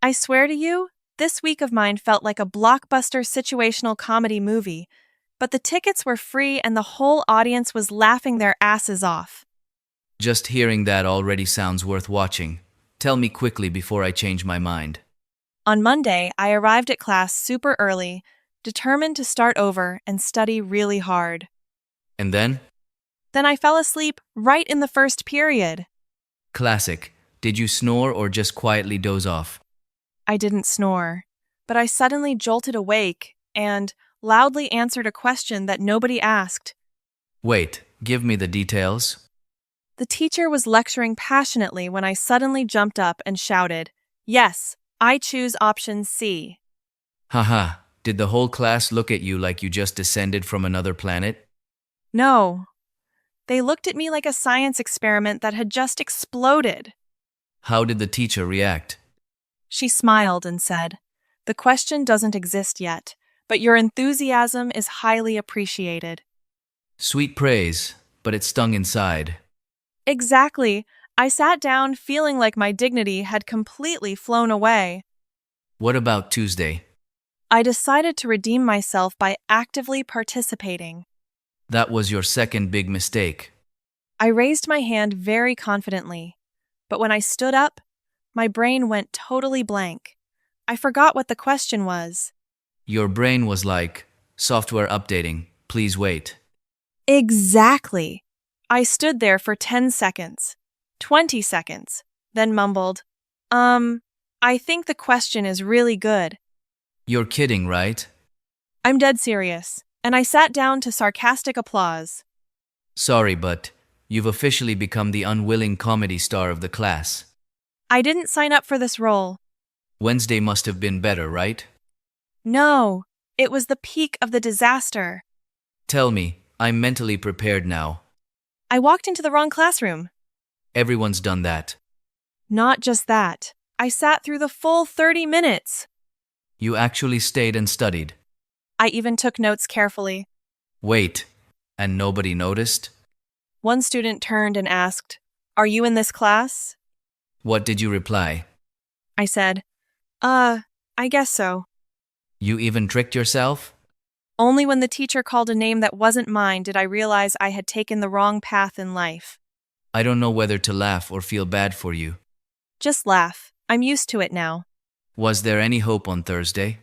I swear to you, this week of mine felt like a blockbuster situational comedy movie, but the tickets were free and the whole audience was laughing their asses off. Just hearing that already sounds worth watching. Tell me quickly before I change my mind. On Monday, I arrived at class super early, determined to start over and study really hard. And then? Then I fell asleep right in the first period. Classic. Did you snore or just quietly doze off? I didn't snore, but I suddenly jolted awake and loudly answered a question that nobody asked. Wait, give me the details. The teacher was lecturing passionately when I suddenly jumped up and shouted, "Yes, I choose option C." Haha, did the whole class look at you like you just descended from another planet? No. They looked at me like a science experiment that had just exploded. How did the teacher react? She smiled and said, "The question doesn't exist yet, but your enthusiasm is highly appreciated." Sweet praise, but it stung inside. Exactly. I sat down feeling like my dignity had completely flown away. What about Tuesday? I decided to redeem myself by actively participating. That was your second big mistake. I raised my hand very confidently, but when I stood up, my brain went totally blank. I forgot what the question was. Your brain was like, software updating, please wait. Exactly. I stood there for 10 seconds, 20 seconds, then mumbled, I think the question is really good. You're kidding, right? I'm dead serious, and I sat down to sarcastic applause. Sorry, but you've officially become the unwilling comedy star of the class. I didn't sign up for this role. Wednesday must have been better, right? No, it was the peak of the disaster. Tell me, I'm mentally prepared now. I walked into the wrong classroom. Everyone's done that. Not just that. I sat through the full 30 minutes. You actually stayed and studied. I even took notes carefully. Wait, and nobody noticed? One student turned and asked, "Are you in this class?" What did you reply? I said, I guess so. You even tricked yourself? Only when the teacher called a name that wasn't mine did I realize I had taken the wrong path in life. I don't know whether to laugh or feel bad for you. Just laugh. I'm used to it now. Was there any hope on Thursday?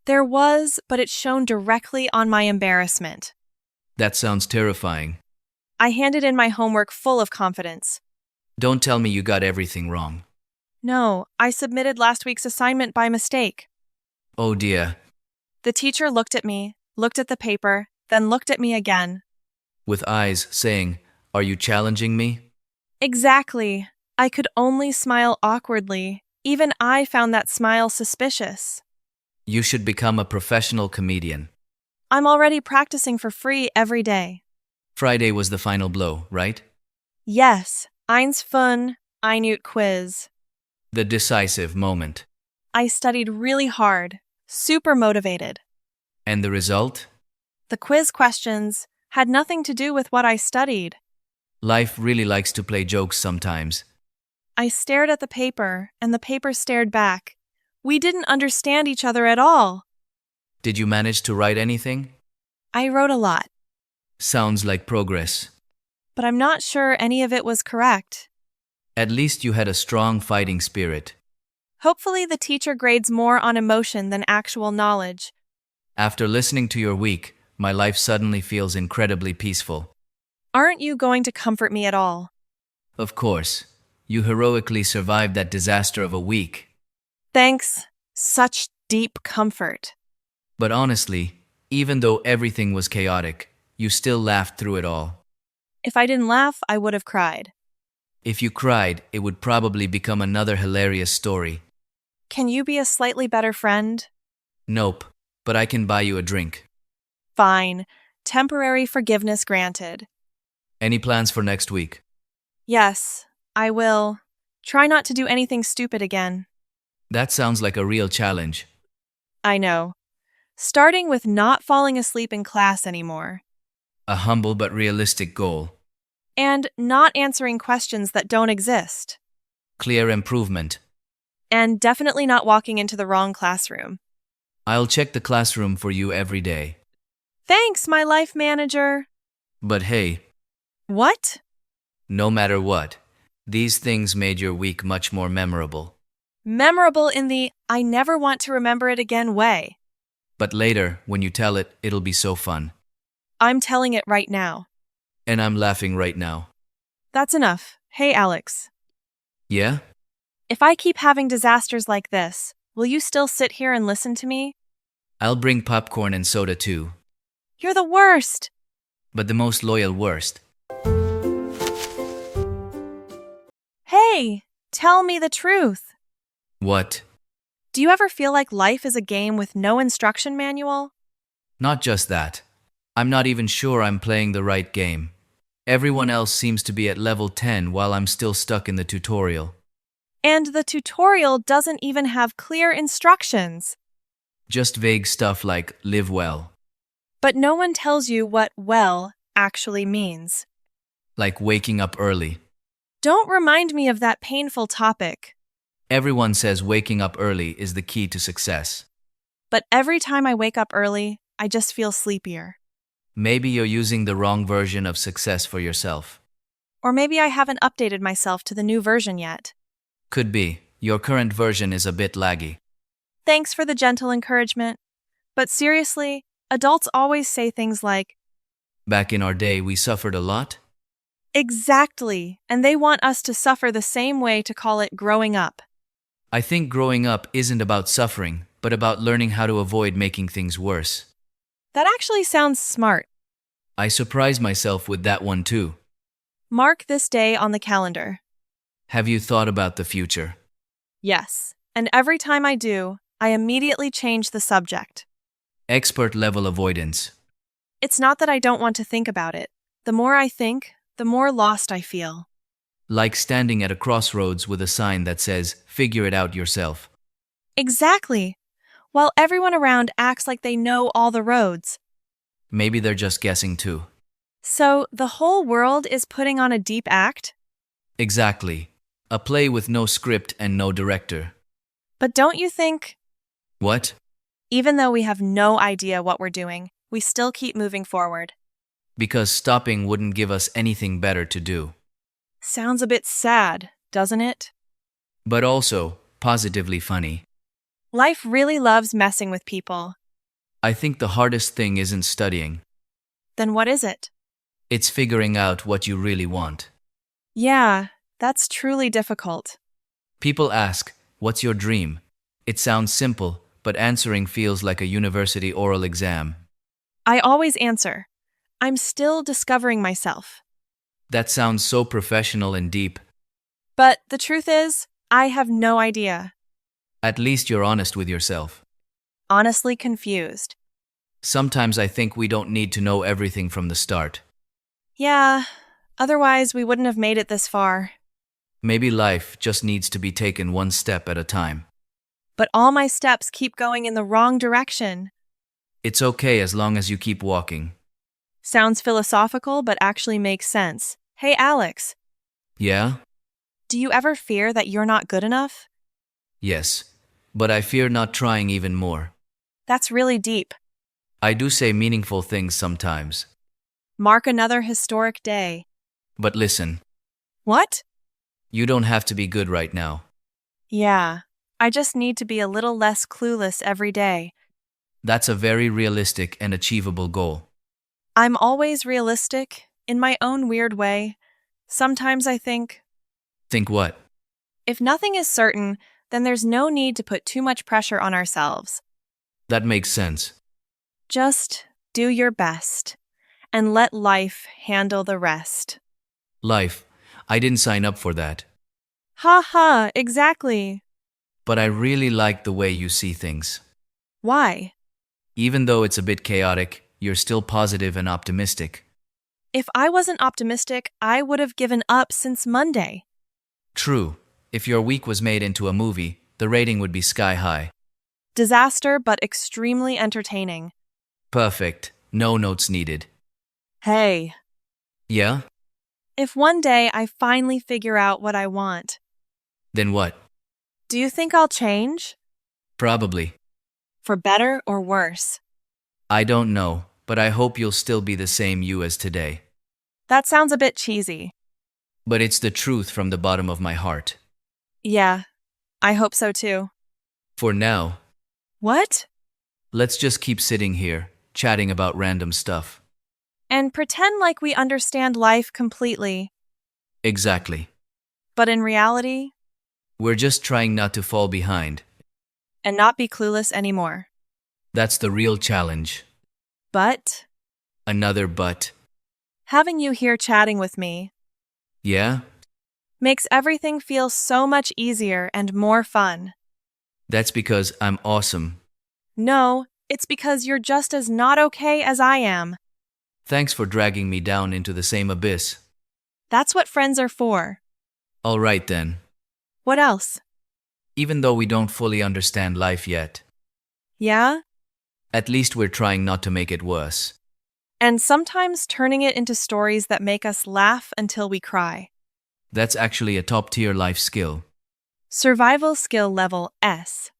There was, but it shone directly on my embarrassment. That sounds terrifying. I handed in my homework full of confidence. Don't tell me you got everything wrong. No, I submitted last week's assignment by mistake. Oh dear. The teacher looked at me, looked at the paper, then looked at me again. With eyes saying, "Are you challenging me?" Exactly. I could only smile awkwardly. Even I found that smile suspicious. You should become a professional comedian. I'm already practicing for free every day. Friday was the final blow, right? Yes, eins fun, Einut quiz. The decisive moment. I studied really hard, super motivated. And the result? The quiz questions had nothing to do with what I studied. Life really likes to play jokes sometimes. I stared at the paper, and the paper stared back. We didn't understand each other at all. Did you manage to write anything? I wrote a lot, Sounds like progress. but I'm not sure any of it was correct. At least you had a strong fighting spirit. Hopefully the teacher grades more on emotion than actual knowledge. After listening to your week, my life suddenly feels incredibly peaceful. Aren't you going to comfort me at all? Of course, you heroically survived that disaster of a week. Thanks. Such deep comfort. But honestly, even though everything was chaotic, you still laughed through it all. If I didn't laugh, I would have cried. If you cried, it would probably become another hilarious story. Can you be a slightly better friend? Nope, but I can buy you a drink. Fine. Temporary forgiveness granted. Any plans for next week? Yes, I will. Try not to do anything stupid again. That sounds like a real challenge. I know. Starting with not falling asleep in class anymore. A humble but realistic goal. And not answering questions that don't exist. Clear improvement. And definitely not walking into the wrong classroom. I'll check the classroom for you every day. Thanks, my life manager. But hey, What? no matter what, these things made your week much more memorable. Memorable in the I never want to remember it again way. But later, when you tell it, it'll be so fun. I'm telling it right now. And I'm laughing right now. That's enough. Hey, Alex. Yeah? If I keep having disasters like this, will you still sit here and listen to me? I'll bring popcorn and soda too. You're the worst. But the most loyal worst. Hey, tell me the truth. What? Do you ever feel like life is a game with no instruction manual? Not just that. I'm not even sure I'm playing the right game. Everyone else seems to be at level 10 while I'm still stuck in the tutorial. And the tutorial doesn't even have clear instructions. Just vague stuff like live well. But no one tells you what well actually means. Like waking up early. Don't remind me of that painful topic. Everyone says waking up early is the key to success. But every time I wake up early, I just feel sleepier. Maybe you're using the wrong version of success for yourself. Or maybe I haven't updated myself to the new version yet. Could be. Your current version is a bit laggy. Thanks for the gentle encouragement. But seriously, adults always say things like, Back in our day, we suffered a lot. exactly, and they want us to suffer the same way to call it growing up. I think growing up isn't about suffering, but about learning how to avoid making things worse. That actually sounds smart. I surprised myself with that one too. Mark this day on the calendar. Have you thought about the future? Yes, and every time I do, I immediately change the subject. Expert level avoidance. It's not that I don't want to think about it. The more I think, the more lost I feel. Like standing at a crossroads with a sign that says, figure it out yourself. Exactly. While everyone around acts like they know all the roads. Maybe they're just guessing too. So, the whole world is putting on a deep act? Exactly. A play with no script and no director. But don't you think, What? even though we have no idea what we're doing, we still keep moving forward? Because stopping wouldn't give us anything better to do. Sounds a bit sad, doesn't it? But also, positively funny. Life really loves messing with people. I think the hardest thing isn't studying. Then what is it? It's figuring out what you really want. Yeah, that's truly difficult. People ask, what's your dream? It sounds simple, but answering feels like a university oral exam. I always answer, I'm still discovering myself. That sounds so professional and deep. But the truth is, I have no idea. At least you're honest with yourself. Honestly confused. Sometimes I think we don't need to know everything from the start. Yeah, otherwise we wouldn't have made it this far. Maybe life just needs to be taken one step at a time. But all my steps keep going in the wrong direction. It's okay as long as you keep walking. Sounds philosophical, but actually makes sense. Hey, Alex, Yeah? do you ever fear that you're not good enough? Yes. But I fear not trying even more. That's really deep. I do say meaningful things sometimes. Mark another historic day. But listen, What? you don't have to be good right now. Yeah, I just need to be a little less clueless every day. That's a very realistic and achievable goal. I'm always realistic, in my own weird way. Sometimes I think, Think what? if nothing is certain, then there's no need to put too much pressure on ourselves. That makes sense. Just do your best, and let life handle the rest. Life. I didn't sign up for that. Ha ha, exactly. But I really like the way you see things. Why? Even though it's a bit chaotic, you're still positive and optimistic. If I wasn't optimistic, I would have given up since Monday. True. If your week was made into a movie, the rating would be sky high. Disaster, but extremely entertaining. Perfect. No notes needed. Hey, Yeah? if one day I finally figure out what I want, Then what? Do you think I'll change? Probably. For better or worse? I don't know, but I hope you'll still be the same you as today. That sounds a bit cheesy. But it's the truth from the bottom of my heart. Yeah, I hope so too. For now, What? let's just keep sitting here, chatting about random stuff. And pretend like we understand life completely. Exactly. But in reality, We're just trying not to fall behind. and not be clueless anymore. That's the real challenge. But Another but. having you here chatting with me Yeah? makes everything feel so much easier and more fun. That's because I'm awesome. No, it's because you're just as not okay as I am. Thanks for dragging me down into the same abyss. That's what friends are for. All right then. What else? Even though we don't fully understand life yet, Yeah? at least we're trying not to make it worse. And sometimes turning it into stories that make us laugh until we cry. That's actually a top-tier life skill. Survival skill level S.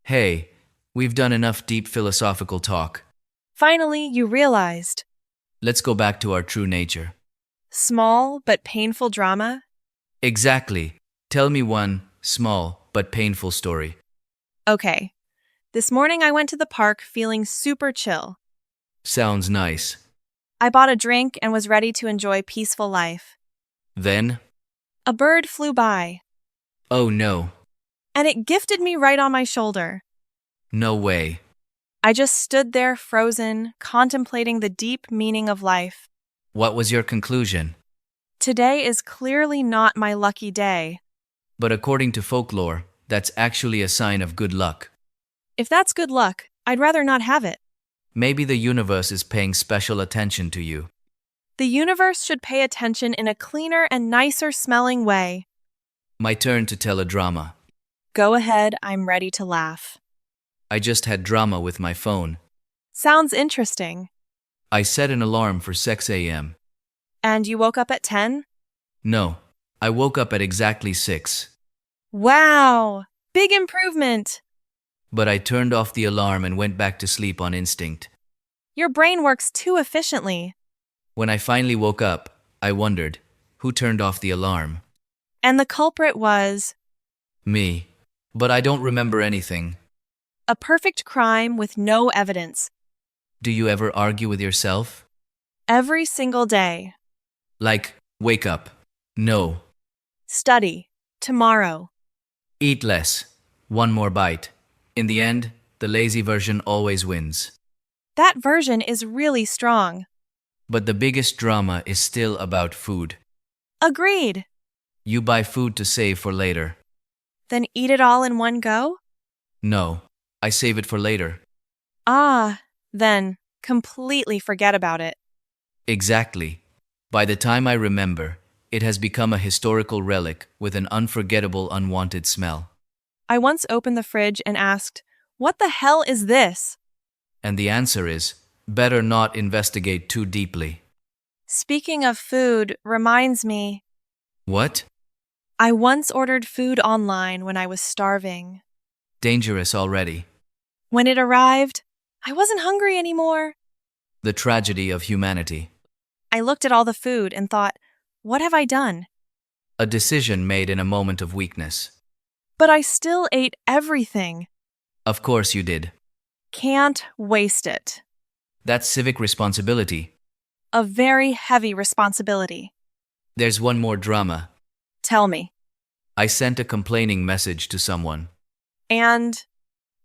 Hey, we've done enough deep philosophical talk. Finally, you realized. Let's go back to our true nature. Small but painful drama? Exactly. Tell me one small but painful story. Okay. This morning I went to the park feeling super chill. Sounds nice. I bought a drink and was ready to enjoy peaceful life. Then? A bird flew by, Oh no. and it gifted me right on my shoulder. No way. I just stood there frozen, contemplating the deep meaning of life. What was your conclusion? Today is clearly not my lucky day. But according to folklore, that's actually a sign of good luck. If that's good luck, I'd rather not have it. Maybe the universe is paying special attention to you. The universe should pay attention in a cleaner and nicer smelling way. My turn to tell a drama. Go ahead, I'm ready to laugh. I just had drama with my phone. Sounds interesting. I set an alarm for 6 a.m. And you woke up at 10? No, I woke up at exactly 6. Wow! Big improvement! But I turned off the alarm and went back to sleep on instinct. Your brain works too efficiently. When I finally woke up, I wondered, who turned off the alarm? And the culprit was Me. But I don't remember anything. a perfect crime with no evidence. Do you ever argue with yourself? Every single day. Like, wake up. No. Study. Tomorrow. Eat less. One more bite. In the end, the lazy version always wins. That version is really strong. But the biggest drama is still about food. Agreed. You buy food to save for later. Then eat it all in one go? No, I save it for later. Then completely forget about it. Exactly. By the time I remember, it has become a historical relic with an unforgettable unwanted smell. I once opened the fridge and asked, "What the hell is this?" And the answer is, better not investigate too deeply. Speaking of food reminds me, What? I once ordered food online when I was starving. Dangerous already. When it arrived, I wasn't hungry anymore. The tragedy of humanity. I looked at all the food and thought, what have I done? A decision made in a moment of weakness. But I still ate everything. Of course you did. Can't waste it. That's civic responsibility. A very heavy responsibility. There's one more drama. Tell me. I sent a complaining message to someone. And,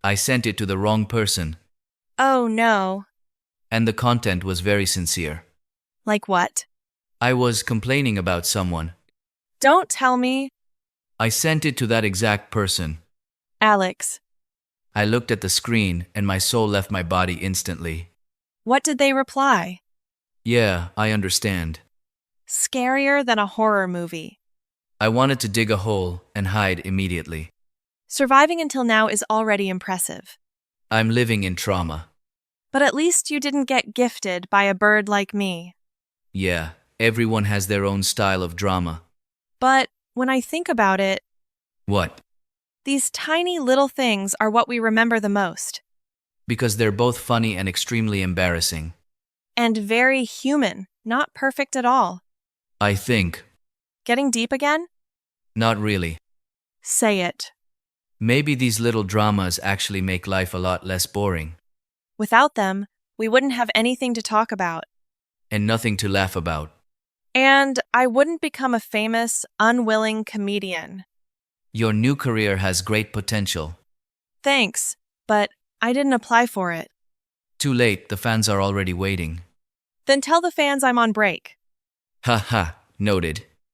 I sent it to the wrong person. oh no. And the content was very sincere. Like what? I was complaining about someone. Don't tell me. I sent it to that exact person. Alex, I looked at the screen and my soul left my body instantly. what did they reply? Yeah, I understand. Scarier than a horror movie. I wanted to dig a hole and hide immediately. Surviving until now is already impressive. I'm living in trauma. But at least you didn't get gifted by a bird like me. Yeah, everyone has their own style of drama. But when I think about it, What? these tiny little things are what we remember the most. Because they're both funny and extremely embarrassing. And very human, not perfect at all. I think. Getting deep again? Not really. Say it. Maybe these little dramas actually make life a lot less boring. Without them, we wouldn't have anything to talk about. And nothing to laugh about. And I wouldn't become a famous, unwilling comedian. Your new career has great potential. Thanks, but I didn't apply for it. Too late, the fans are already waiting. Then tell the fans I'm on break. Ha ha, noted.